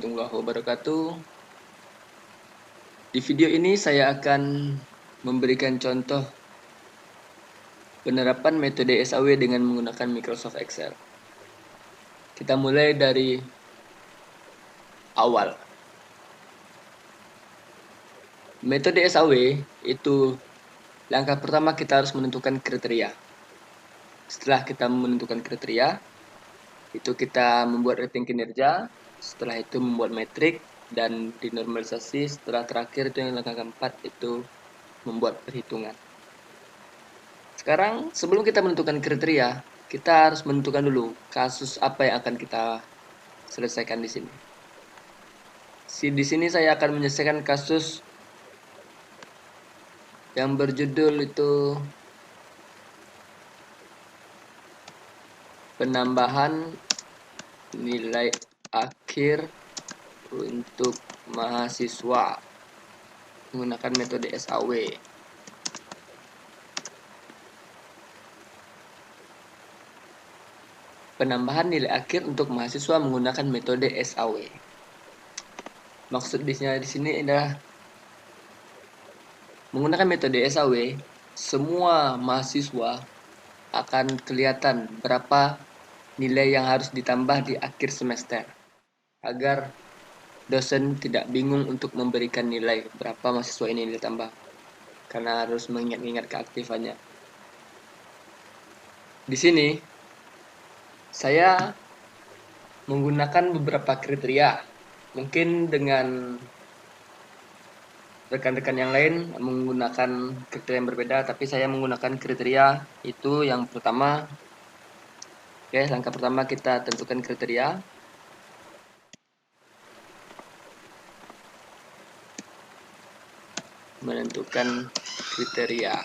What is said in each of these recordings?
warahmatullahi wabarakatuh. Di video ini saya akan memberikan contoh penerapan metode SAW dengan menggunakan Microsoft Excel. Kita mulai dari awal. Metode SAW itu langkah pertama kita harus menentukan kriteria. Setelah kita menentukan kriteria, itu kita membuat rating kinerja, setelah itu membuat metrik, dan dinormalisasi. Setelah terakhir itu yang langkah keempat itu membuat perhitungan. Sekarang sebelum kita menentukan kriteria, kita harus menentukan dulu kasus apa yang akan kita selesaikan di sini. Di sini saya akan menyelesaikan kasus yang berjudul itu penambahan nilai akhir untuk mahasiswa menggunakan metode SAW. Penambahan nilai akhir untuk mahasiswa menggunakan metode SAW. Maksud di sini adalah menggunakan metode SAW, semua mahasiswa akan kelihatan berapa nilai yang harus ditambah di akhir semester, agar dosen tidak bingung untuk memberikan nilai berapa mahasiswa ini ditambah, karena harus mengingat-ingat keaktifannya. Di sini saya menggunakan beberapa kriteria. Mungkin dengan rekan-rekan yang lain menggunakan kriteria yang berbeda, tapi saya menggunakan kriteria itu yang pertama. Oke, langkah pertama kita tentukan kriteria. Menentukan kriteria.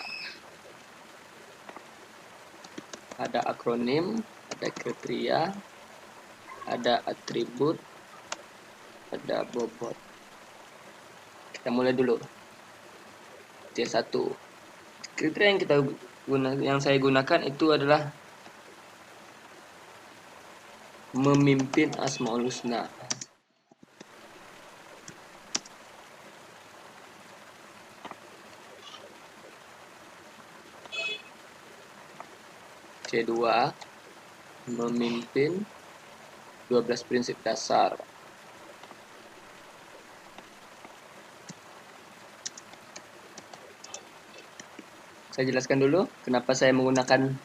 Ada akronim, ada kriteria, ada atribut, ada bobot. Kita mulai dulu. C1. Kriteria yang saya gunakan itu adalah memimpin Asmaul Husna. C2, memimpin 12 prinsip dasar. Saya jelaskan dulu kenapa saya menjadikan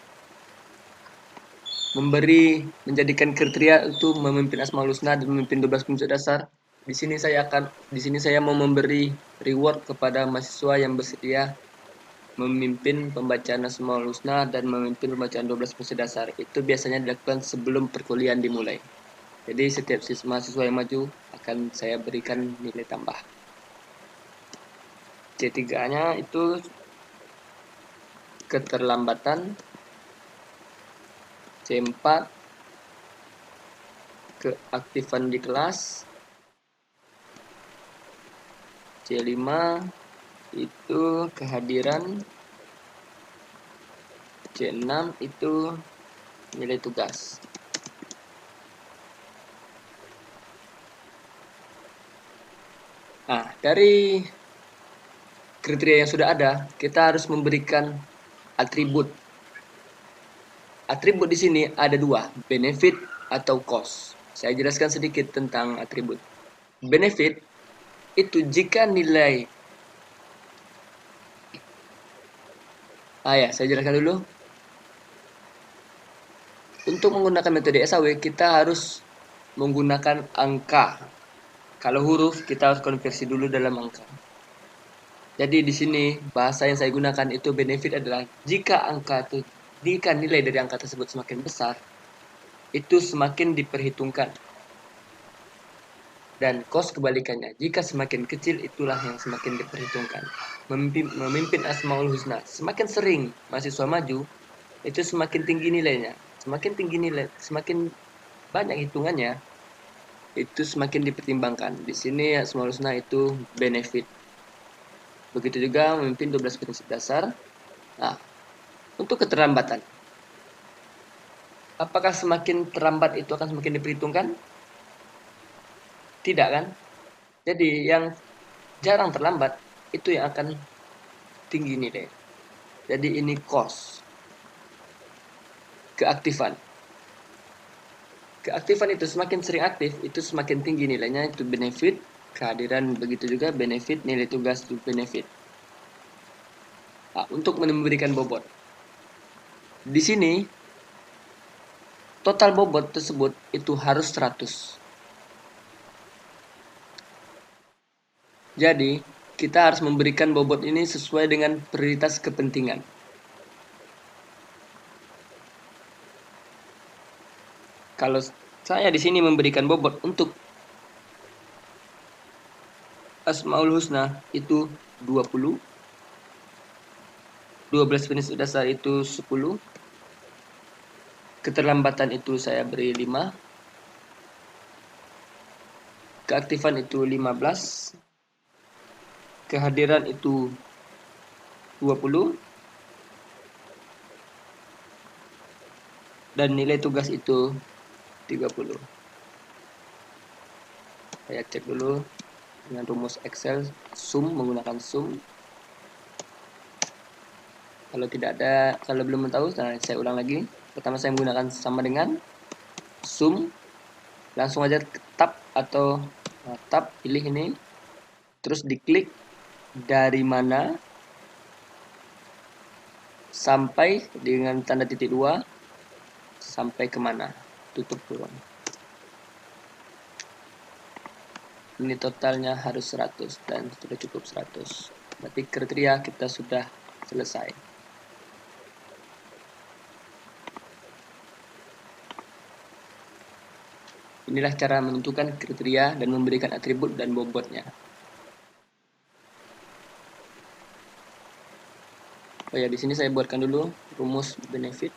kriteria itu memimpin Asmaul Husna dan memimpin 12 prinsip dasar. Di sini saya mau memberi reward kepada mahasiswa yang bersedia memimpin pembacaan Asmaul Husna dan memimpin pembacaan 12 prinsip dasar. Itu biasanya dilakukan sebelum perkuliahan dimulai. Jadi setiap mahasiswa yang maju akan saya berikan nilai tambah. C3-nya itu keterlambatan. C4 keaktifan di kelas. C5 itu kehadiran. C6 itu nilai tugas. Nah, dari kriteria yang sudah ada, kita harus memberikan atribut. Atribut di sini ada dua, benefit atau cost. Saya jelaskan sedikit tentang atribut. Benefit itu jika nilai saya jelaskan dulu. Untuk menggunakan metode SAW, kita harus menggunakan angka. Kalau huruf, kita harus konversi dulu dalam angka. Jadi di sini bahasa yang saya gunakan itu benefit adalah jika nilai dari angka tersebut semakin besar, itu semakin diperhitungkan. Dan cost kebalikannya, jika semakin kecil itulah yang semakin diperhitungkan. Memimpin Asmaul Husna, semakin sering mahasiswa maju, itu semakin tinggi nilainya. Semakin tinggi nilai, semakin banyak hitungannya, itu semakin dipertimbangkan. Di sini Asmaul Husna itu benefit. Begitu juga memimpin 12 prinsip dasar. Nah, untuk keterlambatan. Apakah semakin terlambat itu akan semakin diperhitungkan? Tidak kan? Jadi yang jarang terlambat itu yang akan tinggi nilai. Jadi ini cost. Keaktifan. Keaktifan itu semakin sering aktif, itu semakin tinggi nilainya, itu benefit. Kehadiran begitu juga benefit, nilai tugas itu benefit. Nah, untuk memberikan bobot. Di sini total bobot tersebut itu harus 100. Jadi, kita harus memberikan bobot ini sesuai dengan prioritas kepentingan. Kalau saya di sini memberikan bobot untuk Asmaul Husna itu 20, 12 prinsip dasar itu 10, keterlambatan itu saya beri 5, keaktifan itu 15, kehadiran itu 20, dan nilai tugas itu 30. Saya cek dulu dengan rumus Excel, sum, menggunakan sum. Kalau tidak ada, kalau belum tahu, nah saya ulang lagi. Pertama saya menggunakan sama dengan sum, langsung aja tab atau tab, pilih ini, terus diklik dari mana sampai dengan tanda titik 2 sampai kemana, tutup kurung. Ini totalnya harus 100 dan sudah cukup 100. Berarti kriteria kita sudah selesai. Inilah cara menentukan kriteria dan memberikan atribut dan bobotnya. Oh ya, di sini saya buatkan dulu rumus benefit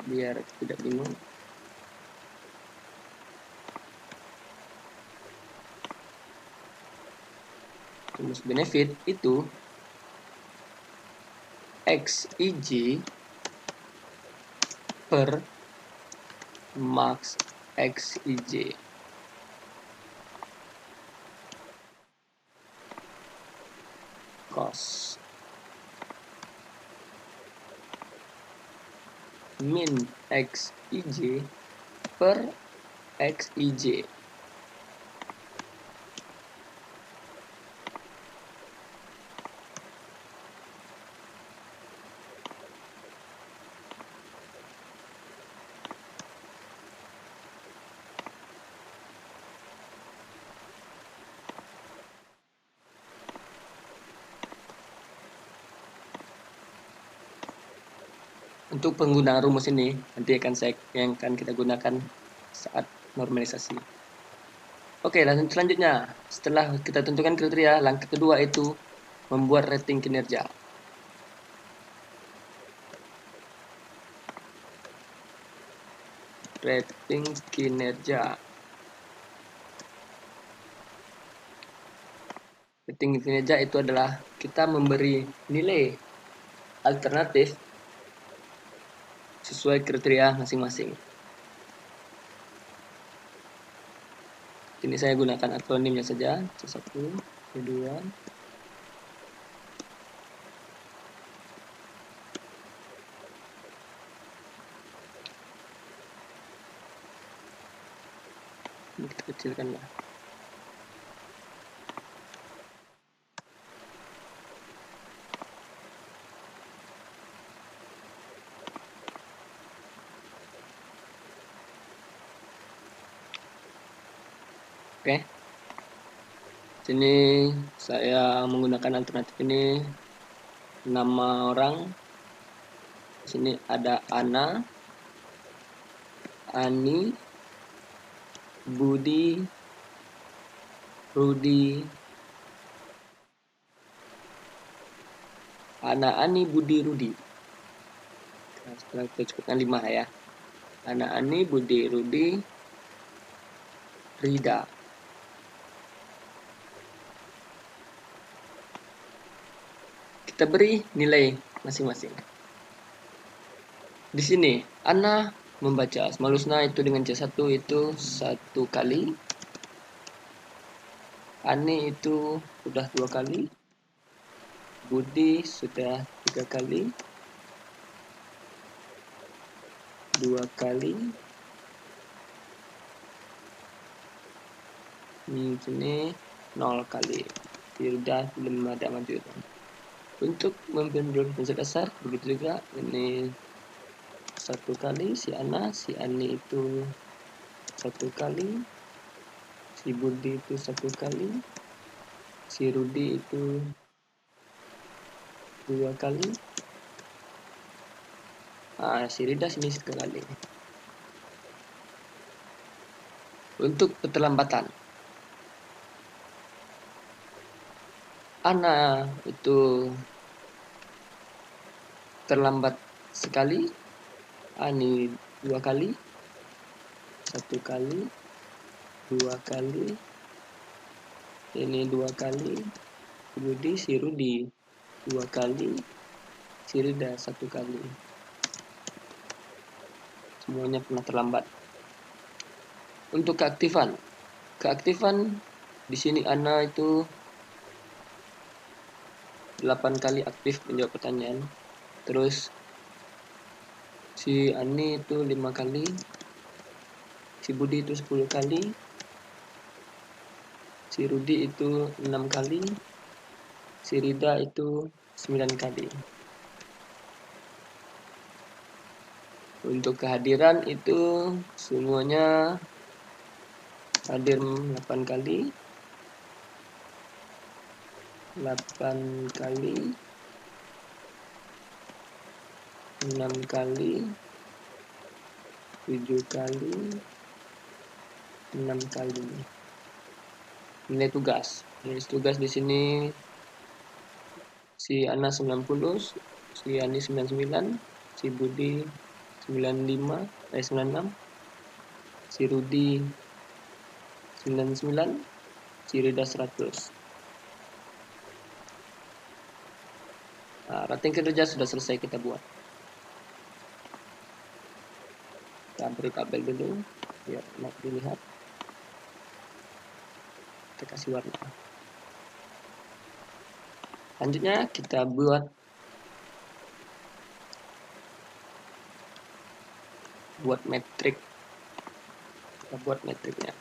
biar tidak bingung. Rumus benefit itu XIJ per max XIJ. Cost min XIJ per XIJ. Untuk penggunaan rumus ini nanti yang akan kita gunakan saat normalisasi. Oke, selanjutnya setelah kita tentukan kriteria, langkah kedua itu membuat rating kinerja. Rating kinerja. Rating kinerja itu adalah kita memberi nilai alternatif sesuai kriteria masing-masing. Ini saya gunakan akronimnya saja, C1, C2, ini kita kecilkan lah. Oke. Sini saya menggunakan alternatif ini nama orang. Sini ada Ana, Ani, Budi, Rudi, Ana, Ani, Budi, Rudi. Nah, setelah kita cukupkan 5 ya. Ana, Ani, Budi, Rudi, Rida. Kita beri nilai masing-masing. Di sini Ana membaca Asmaul Husna itu dengan C1 itu 1 kali, Ani itu sudah 2 kali, Budi sudah 3 kali, 2 kali, di sini 0 kali. Sudah belum ada maju. Untuk memimpin unsur dasar begitu juga, ini 1 kali si Ana, si Ani itu 1 kali, si Budi itu 1 kali, si Rudi itu 2 kali, si Rida sini 1 kali. Untuk keterlambatan, Ana itu terlambat sekali, Ani 2 kali, 1 kali, 2 kali, ini 2 kali, Budi, si Rudi 2 kali, si Rida 1 kali. Semuanya pernah terlambat. Untuk keaktifan di sini Ana itu 8 kali aktif menjawab pertanyaan. Terus si Ani itu 5 kali, si Budi itu 10 kali, si Rudi itu 6 kali, si Rida itu 9 kali. Untuk kehadiran itu semuanya hadir 8 kali, 8 kali, 6 kali, 7 kali, 6 kali. Nilai tugas di sini si Ana 90, si Ani 99, si Budi 96, si Rudi 99, si Rida 100. Nah, rating kerja sudah selesai kita buat. Kita beri tabel dulu biar enak dilihat. Kita kasih warna. Selanjutnya kita buat metrik. Kita buat metriknya.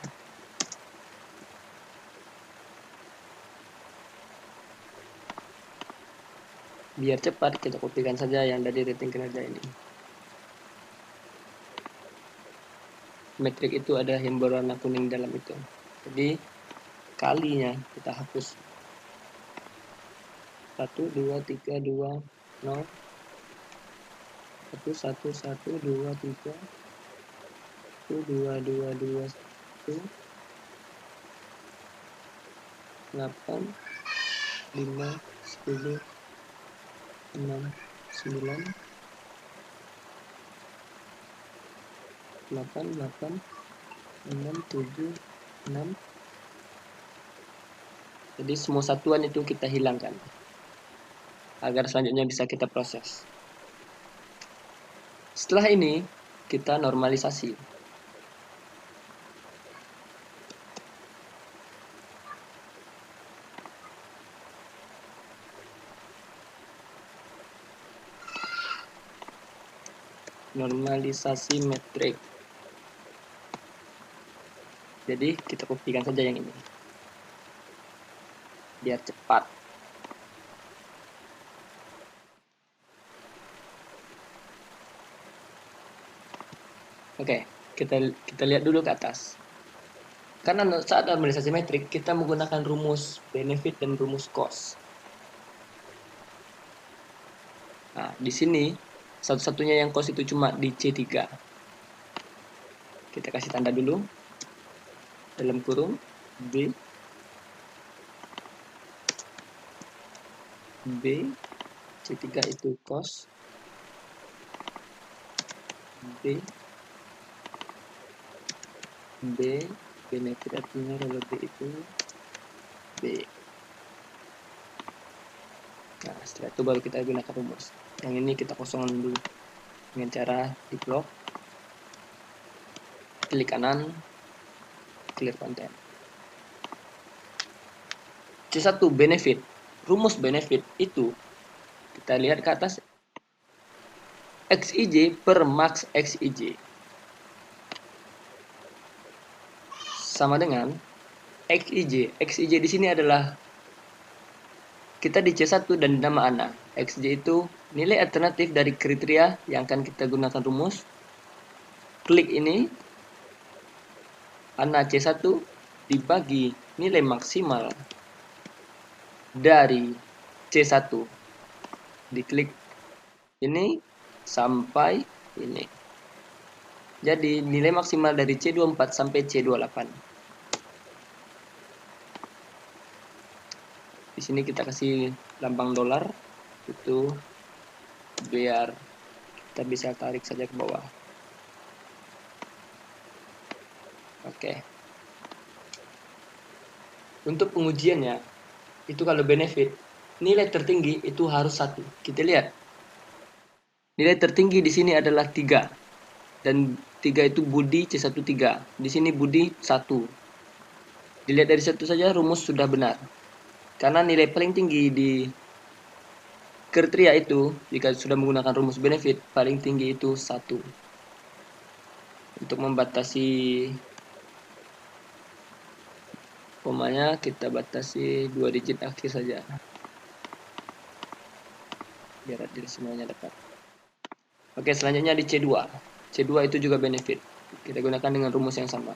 Biar cepat kita kopikan saja yang dari rating kinerja ini. Metrik itu ada yang berwarna kuning dalam itu. Jadi kalinya kita hapus. 1 2 3 2 0 1 1 1 2 3 1 2 2 2 1 8 5 10 6 9 8 8 6 7 6. Jadi semua satuan itu kita hilangkan agar selanjutnya bisa kita proses. Setelah ini kita normalisasi. Normalisasi metrik. Jadi kita kopikan saja yang ini biar cepat. Oke, kita lihat dulu ke atas. Karena saat normalisasi metrik kita menggunakan rumus benefit dan rumus cost. Nah, di sini satu-satunya yang cost itu cuma di C3. Kita kasih tanda dulu dalam kurung B C3 itu cost, B benefit artinya kalau B itu B. Nah, setelah itu baru kita gunakan rumus. Yang ini kita kosongkan dulu dengan cara di blok, klik kanan, clear content. C1 benefit. Rumus benefit itu kita lihat ke atas, XIJ per max XIJ sama dengan XIJ. XIJ di sini adalah kita di C1 dan nama ANA. XIJ itu nilai alternatif dari kriteria yang akan kita gunakan rumus. Klik ini, ANA C1 dibagi nilai maksimal dari C1. Diklik ini sampai ini. Jadi nilai maksimal dari C24 sampai C28. Di sini kita kasih lambang dolar itu biar kita bisa tarik saja ke bawah. Oke. Untuk pengujiannya itu kalau benefit nilai tertinggi itu harus 1. Kita lihat. Nilai tertinggi di sini adalah 3. Dan 3 itu Budi C1 3. Di sini Budi 1. Dilihat dari 1 saja rumus sudah benar. Karena nilai paling tinggi di kriteria itu, jika sudah menggunakan rumus benefit, paling tinggi itu 1. Untuk membatasi komanya, kita batasi 2 digit akhir saja. Biar semuanya dapat. Oke, selanjutnya di C2. C2 itu juga benefit. Kita gunakan dengan rumus yang sama.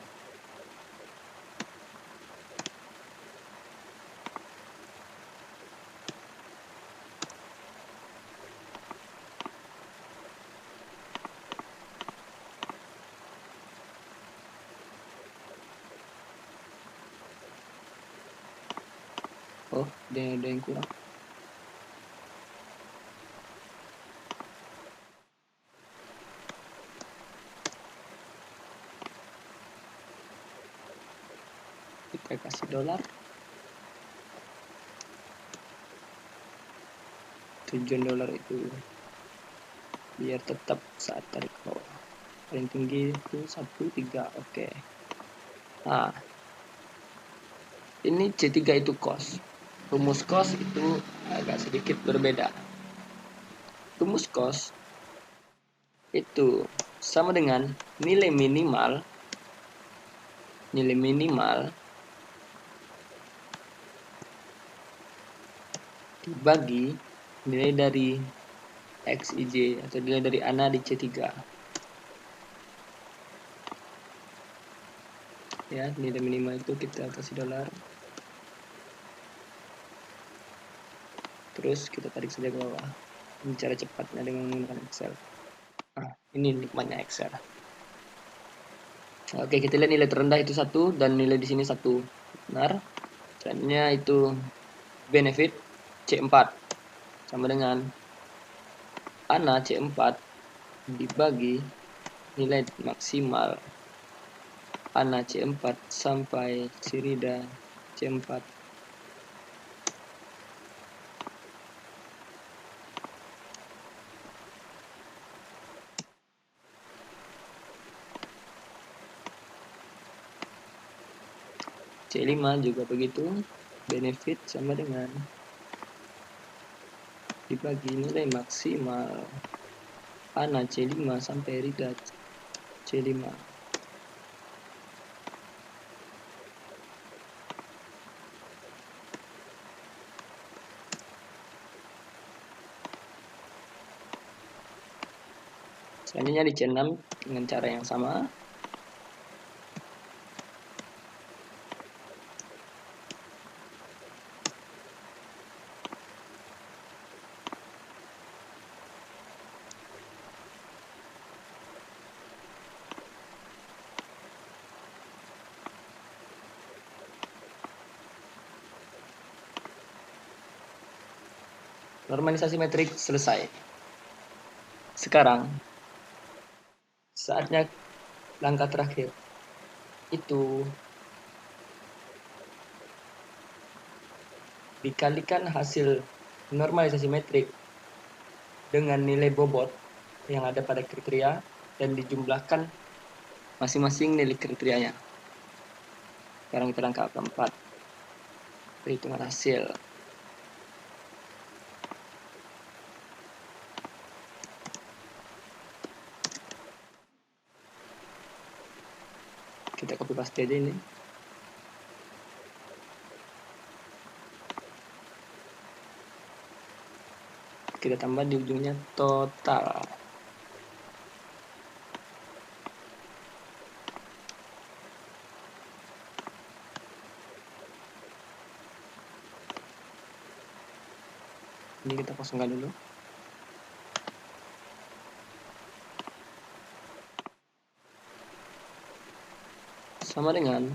Oh, ada yang kurang. Kita kasih dolar. Tujuan dolar itu biar tetap saat tarik ke bawah. Paling tinggi itu 1,3. Oke. Nah, ini C3 itu cost. Rumus cost itu agak sedikit berbeda. Rumus cost itu sama dengan nilai minimal dibagi nilai dari XIJ atau nilai dari ANA di C3. Ya, nilai minimal itu kita kasih dolar. Terus kita tarik saja ke bawah. Ini cara cepatnya dengan menggunakan Excel. Nah, ini nikmatnya Excel. Oke, kita lihat nilai terendah itu 1 dan nilai di sini 1. Benar. Selanjutnya itu benefit C4 sama dengan ANA C4 dibagi nilai maksimal ANA C4 sampai Sirida C4. C5 juga begitu, benefit sama dengan dibagi nilai maksimal ANA C5 sampai Rida C5. Selanjutnya di C6 dengan cara yang sama. Normalisasi metrik selesai. Sekarang saatnya langkah terakhir, itu dikalikan hasil normalisasi metrik dengan nilai bobot yang ada pada kriteria dan dijumlahkan masing-masing nilai kriterianya. Sekarang kita langkah keempat. perhitungan hasil. Kita copy paste aja ini. Kita tambah di ujungnya total. Ini kita kosongkan dulu. Sama dengan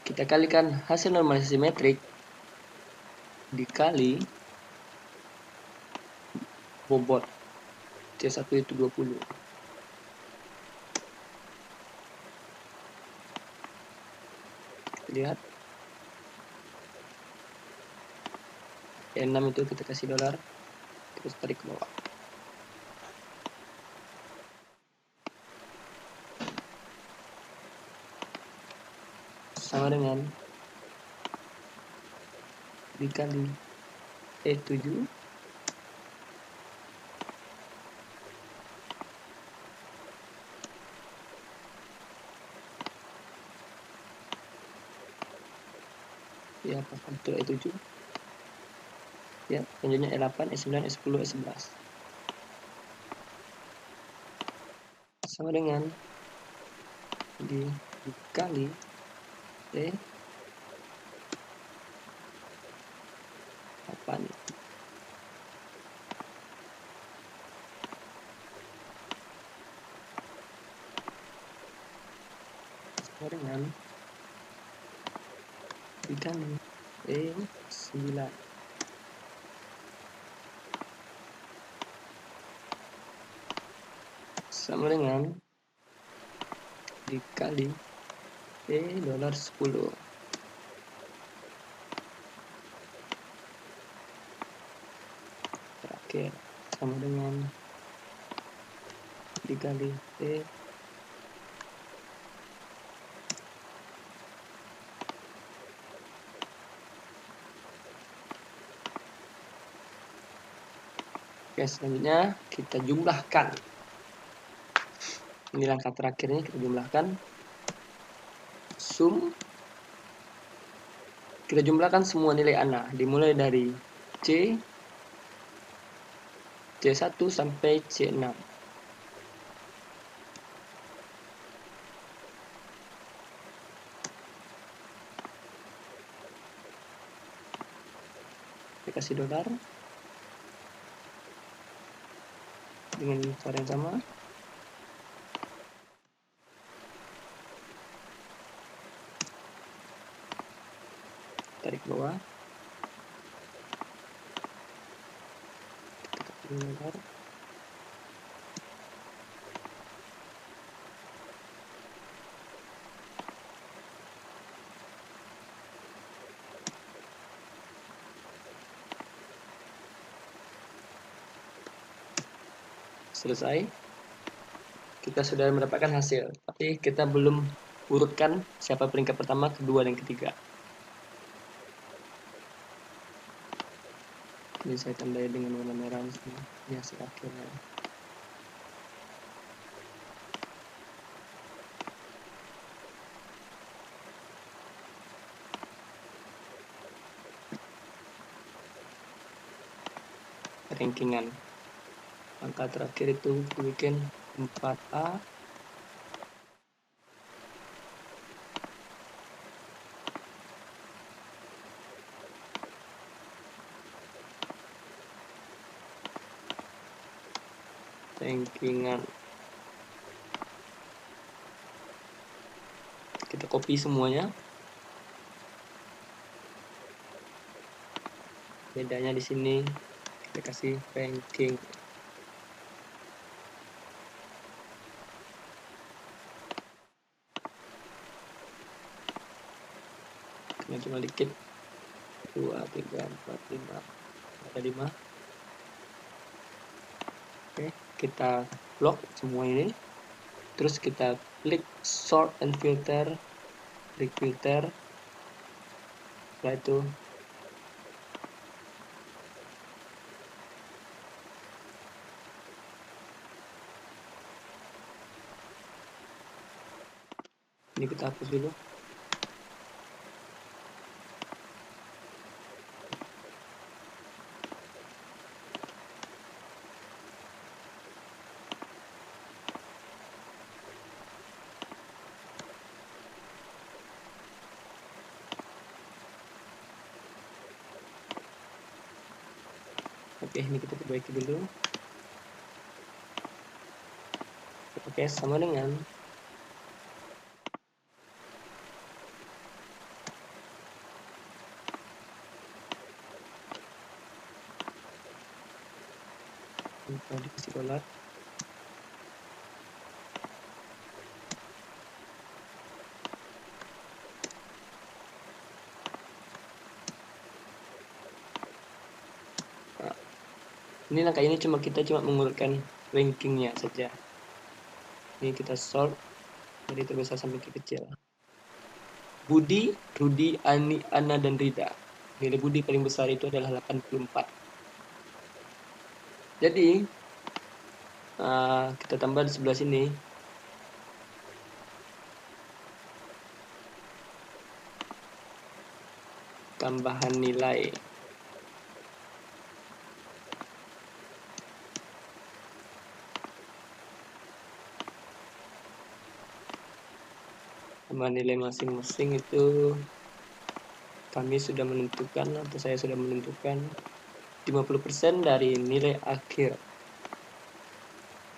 kita kalikan hasil normalisasi metrik dikali bobot C1 itu 20. Lihat E6 itu kita kasih $, terus tarik ke bawah. Sama dengan dikali E7 ya, apakah itu E7 ya, selanjutnya E8, E9, E10, E11 sama dengan dikali E8 sama dengan dikali E9 sama dengan dikali $10. Terakhir sama dengan dikali Oke, selanjutnya kita jumlahkan. Ini langkah terakhirnya, kita jumlahkan. Sum. Kita jumlahkan semua nilai ANA, dimulai dari C1 sampai C6. Kita kasih $. Dengan cara yang sama. Tarik ke bawah. Kita kasih $. Selesai. Kita sudah mendapatkan hasil, tapi kita belum urutkan siapa peringkat pertama, kedua, dan ketiga. Ini saya tandai dengan warna merah. Ini hasil akhirnya. Rankingan. Angka terakhir itu bikin 4A. Rankingan. Kita copy semuanya. Bedanya di sini kita kasih ranking. Ini cuma dikit. 2, 3, 4, 5. Ada 5. Oke, kita lock semua ini. Terus kita klik sort and filter, klik filter. Setelah itu ini kita hapus dulu. Oke, ini kita perbaiki dulu. Oke, sama dengan kalau dikasih dolar. Nah, ini langkah ini kita cuma mengurutkan rankingnya saja. Ini kita sort dari terbesar sampai ke kecil. Budi, Rudi, Ani, Ana, dan Rida. Nilai Budi paling besar itu adalah 84. Jadi kita tambah di sebelah sini. Tambahan nilai. Tambahan nilai masing-masing itu kami sudah menentukan, atau saya sudah menentukan 50% dari nilai akhir.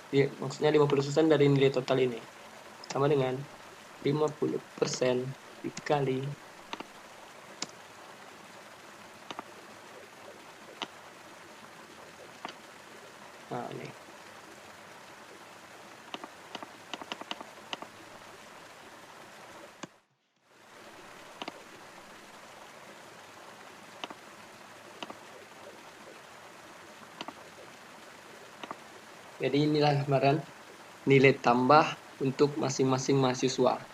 Ya, maksudnya 50% dari nilai total ini. Sama dengan 50% dikali ini. Jadi inilah gambaran nilai tambah untuk masing-masing mahasiswa.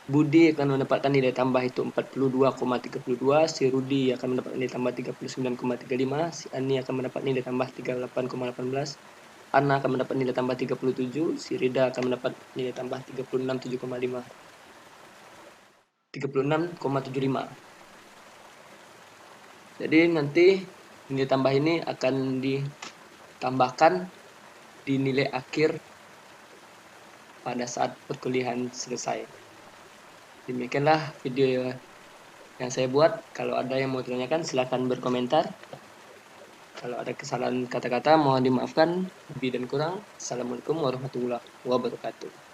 Budi akan mendapatkan nilai tambah itu 42,32, si Rudi akan mendapat nilai tambah 39,35, si Ani akan mendapat nilai tambah 38,18, Ana akan mendapat nilai tambah 37, si Rida akan mendapat nilai tambah 36,75. Jadi nanti nilai tambah ini akan ditambahkan di nilai akhir pada saat perkuliahan selesai. Demikianlah video yang saya buat. Kalau ada yang mau ditanyakan silahkan berkomentar. Kalau ada kesalahan kata-kata mohon dimaafkan. Lebih dan kurang. Assalamualaikum warahmatullahi wabarakatuh.